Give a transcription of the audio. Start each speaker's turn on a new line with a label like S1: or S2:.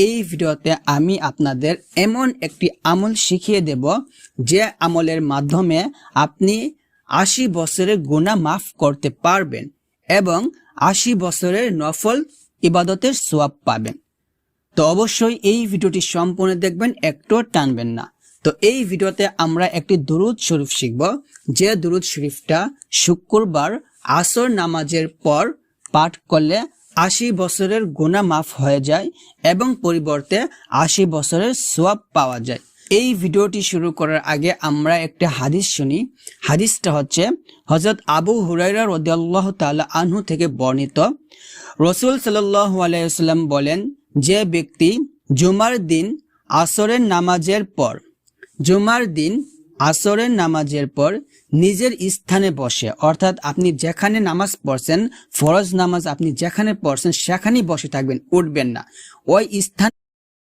S1: এই ভিডিওতে আমি আপনাদের এমন একটি আমল শিখিয়ে দেব যে আমলের মাধ্যমে আপনি 80 বছরের গুনাহ মাফ করতে পারবেন এবং 80 বছরের নফল ইবাদতের সওয়াব পাবেন। তো অবশ্যই এই ভিডিওটি সম্পূর্ণ দেখবেন, একটু টানবেন না। তো এই ভিডিওতে আমরা একটি দুরূদ শরীফ শিখব, যে দুরূদ শরীফটা শুক্রবার আসর নামাজের পর পাঠ করলে 80 বছরের গুনাহ মাফ হয়ে যায় এবং পরিবর্তে 80 বছরের সওয়াব পাওয়া যায়। এই ভিডিওটি শুরু করার আগে আমরা একটা হাদিস শুনি। হাদিসটা হচ্ছে হযরত আবু হুরায়রা রাদিয়াল্লাহু তাআলা আনহু থেকে বর্ণিত। রাসূল সাল্লাল্লাহু আলাইহি ওয়াসাল্লাম বলেন, যে ব্যক্তি জুমার দিন আসরের নামাজের পর নিজের স্থানে বসে, অর্থাৎ আপনি যেখানে নামাজ পড়ছেন, ফরজ নামাজ আপনি যেখানে পড়ছেন সেখানেই বসে থাকবেন, উঠবেন না। ওই স্থান